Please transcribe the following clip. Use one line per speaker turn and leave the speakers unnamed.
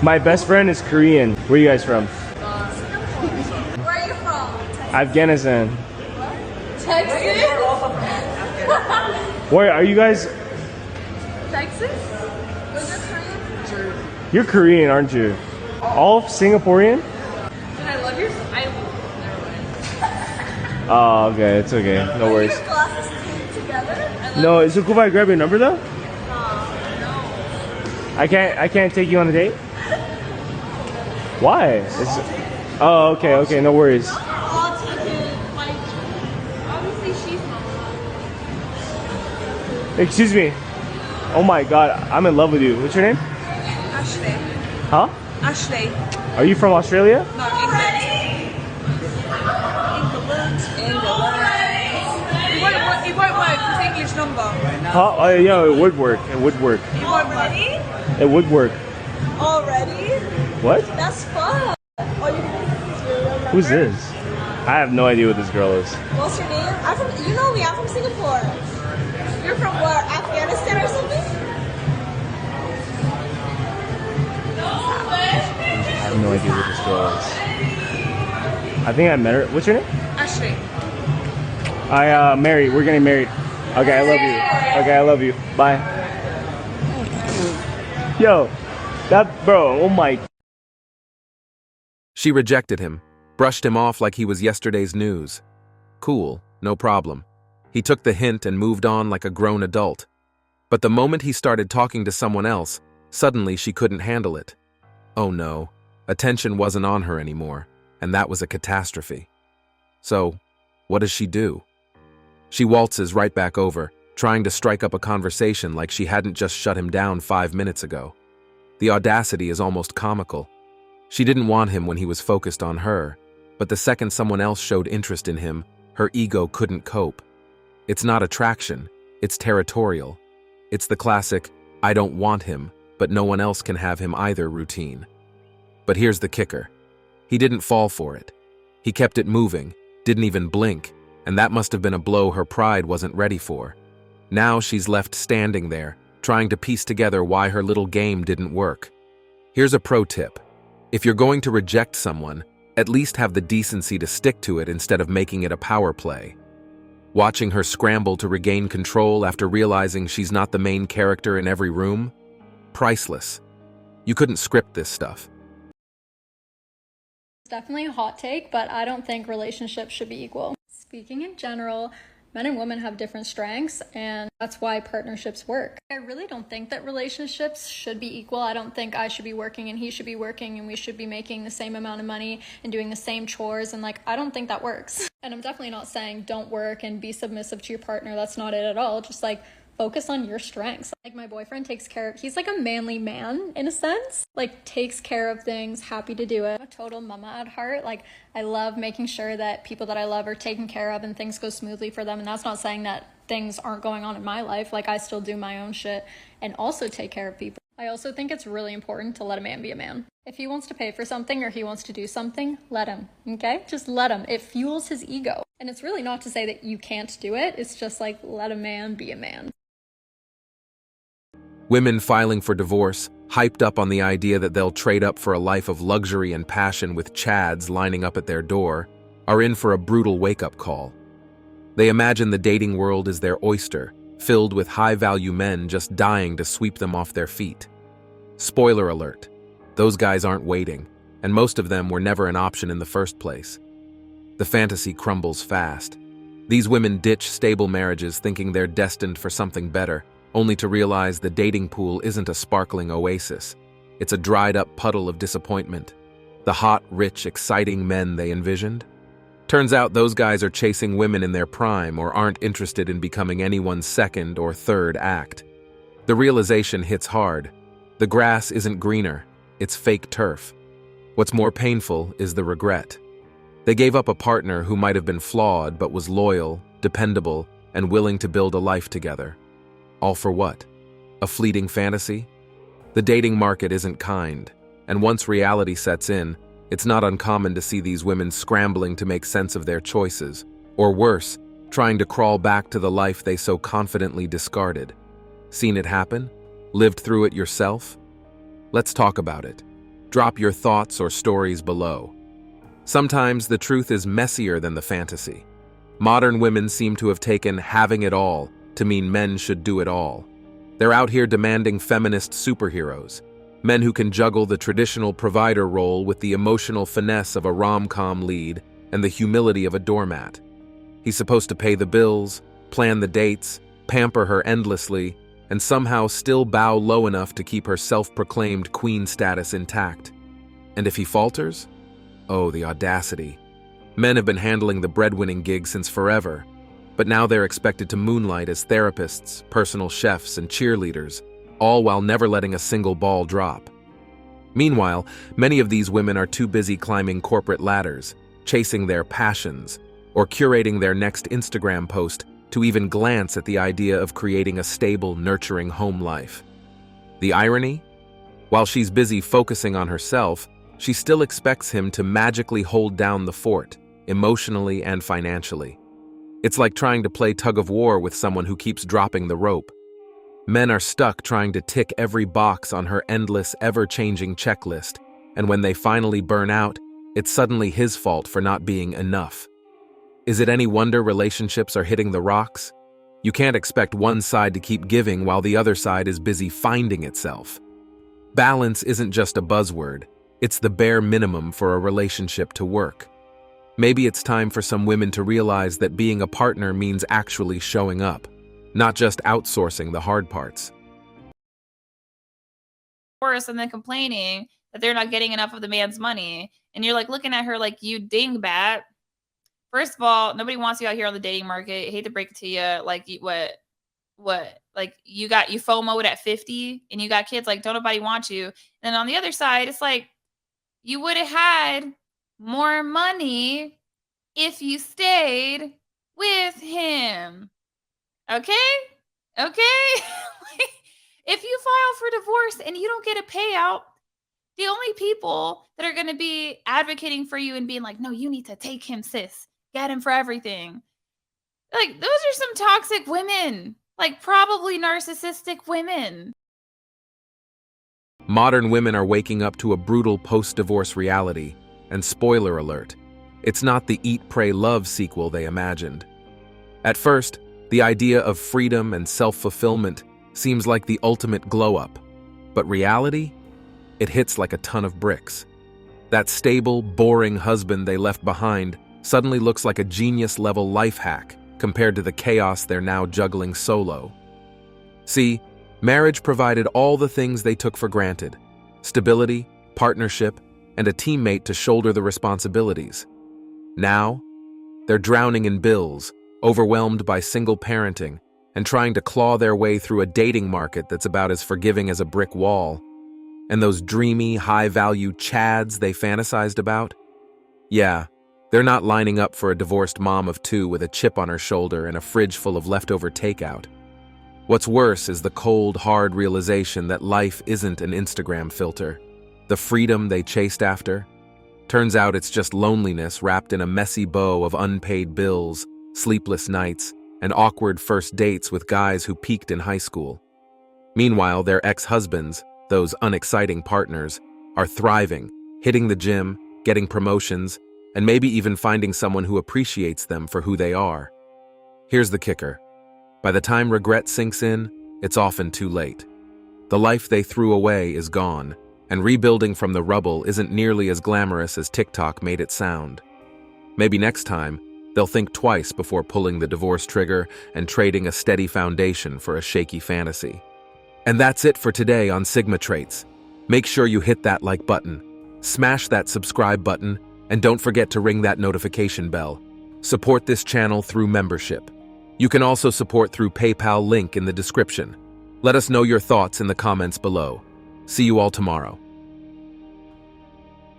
My best friend is Korean. Where are you guys from?
Where are you from?
Afghanistan.
Texas?
Where are you guys?
Texas? Was your Korean?
You're Korean, aren't you? All Singaporean?
And I love your. Never mind.
Oh, okay. It's okay. No worries.
Your glasses came together?
No, is it cool if I grab your number though?
No.
I can't take you on a date? Why? Oh, okay, no worries.
I'll take it. Like, obviously she's not.
Excuse me. Oh my god, I'm in love with you. What's your name?
Ashley.
Huh?
Ashley.
Are you from Australia?
No, England. It won't work. It's English number.
Huh? Oh, yeah, it would work. It would work.
Already?
It would work.
Already?
What?
That's fun. Oh, you
Who's this? I have no idea what this girl is.
What's your name? I'm from. You know me. I'm from Singapore. You're from where? Afghanistan or something?
I have no idea what this girl is. I think I met her. What's your name?
Ashley.
Mary. We're getting married. Okay, I love you. Okay, I love you. Bye. Yo, that bro. Oh my.
She rejected him, brushed him off like he was yesterday's news. Cool, no problem. He took the hint and moved on like a grown adult. But the moment he started talking to someone else, suddenly she couldn't handle it. Oh no, attention wasn't on her anymore, and that was a catastrophe. So, what does she do? She waltzes right back over, trying to strike up a conversation like she hadn't just shut him down 5 minutes ago. The audacity is almost comical. She didn't want him when he was focused on her, but the second someone else showed interest in him, her ego couldn't cope. It's not attraction, it's territorial. It's the classic, I don't want him, but no one else can have him either routine. But here's the kicker. He didn't fall for it. He kept it moving, didn't even blink, and that must have been a blow her pride wasn't ready for. Now she's left standing there, trying to piece together why her little game didn't work. Here's a pro tip. If you're going to reject someone, at least have the decency to stick to it instead of making it a power play. Watching her scramble to regain control after realizing she's not the main character in every room? Priceless. You couldn't script this stuff.
It's definitely a hot take, but I don't think relationships should be equal. Speaking in general, men and women have different strengths, and that's why partnerships work. I really don't think that relationships should be equal. I don't think I should be working and he should be working and we should be making the same amount of money and doing the same chores, and I don't think that works. And I'm definitely not saying don't work and be submissive to your partner. That's not it at all. Just focus on your strengths. My boyfriend takes care of, he's like a manly man in a sense, takes care of things, happy to do it. I'm a total mama at heart. I love making sure that people that I love are taken care of and things go smoothly for them. And that's not saying that things aren't going on in my life. I still do my own shit and also take care of people. I also think it's really important to let a man be a man. If he wants to pay for something or he wants to do something, let him, okay? Just let him. It fuels his ego. And it's really not to say that you can't do it. It's just let a man be a man.
Women filing for divorce, hyped up on the idea that they'll trade up for a life of luxury and passion with chads lining up at their door, are in for a brutal wake-up call. They imagine the dating world is their oyster, filled with high-value men just dying to sweep them off their feet. Spoiler alert, those guys aren't waiting, and most of them were never an option in the first place. The fantasy crumbles fast. These women ditch stable marriages thinking they're destined for something better, only to realize the dating pool isn't a sparkling oasis. It's a dried-up puddle of disappointment. The hot, rich, exciting men they envisioned? Turns out those guys are chasing women in their prime or aren't interested in becoming anyone's second or third act. The realization hits hard. The grass isn't greener, it's fake turf. What's more painful is the regret. They gave up a partner who might have been flawed but was loyal, dependable, and willing to build a life together. All for what? A fleeting fantasy? The dating market isn't kind, and once reality sets in, it's not uncommon to see these women scrambling to make sense of their choices, or worse, trying to crawl back to the life they so confidently discarded. Seen it happen? Lived through it yourself? Let's talk about it. Drop your thoughts or stories below. Sometimes the truth is messier than the fantasy. Modern women seem to have taken having it all to mean men should do it all. They're out here demanding feminist superheroes, men who can juggle the traditional provider role with the emotional finesse of a rom-com lead and the humility of a doormat. He's supposed to pay the bills, plan the dates, pamper her endlessly, and somehow still bow low enough to keep her self-proclaimed queen status intact. And if he falters? Oh, the audacity. Men have been handling the breadwinning gig since forever, but now they're expected to moonlight as therapists, personal chefs, and cheerleaders, all while never letting a single ball drop. Meanwhile, many of these women are too busy climbing corporate ladders, chasing their passions, or curating their next Instagram post to even glance at the idea of creating a stable, nurturing home life. The irony? While she's busy focusing on herself, she still expects him to magically hold down the fort, emotionally and financially. It's like trying to play tug-of-war with someone who keeps dropping the rope. Men are stuck trying to tick every box on her endless, ever-changing checklist, and when they finally burn out, it's suddenly his fault for not being enough. Is it any wonder relationships are hitting the rocks? You can't expect one side to keep giving while the other side is busy finding itself. Balance isn't just a buzzword, it's the bare minimum for a relationship to work. Maybe it's time for some women to realize that being a partner means actually showing up, not just outsourcing the hard parts.
Worse, and then complaining that they're not getting enough of the man's money. And you're like looking at her like, you dingbat. First of all, nobody wants you out here on the dating market. I hate to break it to you. Like, what? Like, you FOMO'd at 50 and you got kids. Like, don't nobody want you. And on the other side, it's like, you would have had more money if you stayed with him. Okay? If you file for divorce and you don't get a payout, the only people that are going to be advocating for you and being like, no, you need to take him, sis. Get him for everything. Like, those are some toxic women. Like, probably narcissistic women.
Modern women are waking up to a brutal post-divorce reality, and spoiler alert, it's not the Eat, Pray, Love sequel they imagined. At first, the idea of freedom and self-fulfillment seems like the ultimate glow-up, but reality? It hits like a ton of bricks. That stable, boring husband they left behind suddenly looks like a genius-level life hack compared to the chaos they're now juggling solo. See, marriage provided all the things they took for granted: stability, partnership, and a teammate to shoulder the responsibilities. Now, they're drowning in bills, overwhelmed by single parenting, and trying to claw their way through a dating market that's about as forgiving as a brick wall. And those dreamy, high-value chads they fantasized about? Yeah, they're not lining up for a divorced mom of two with a chip on her shoulder and a fridge full of leftover takeout. What's worse is the cold, hard realization that life isn't an Instagram filter. The freedom they chased after? Turns out it's just loneliness wrapped in a messy bow of unpaid bills, sleepless nights, and awkward first dates with guys who peaked in high school. Meanwhile, their ex-husbands, those unexciting partners, are thriving, hitting the gym, getting promotions, and maybe even finding someone who appreciates them for who they are. Here's the kicker. By the time regret sinks in, it's often too late. The life they threw away is gone, and rebuilding from the rubble isn't nearly as glamorous as TikTok made it sound. Maybe next time, they'll think twice before pulling the divorce trigger and trading a steady foundation for a shaky fantasy. And that's it for today on Sigma Traits. Make sure you hit that like button, smash that subscribe button, and don't forget to ring that notification bell. Support this channel through membership. You can also support through PayPal, link in the description. Let us know your thoughts in the comments below. See you all tomorrow.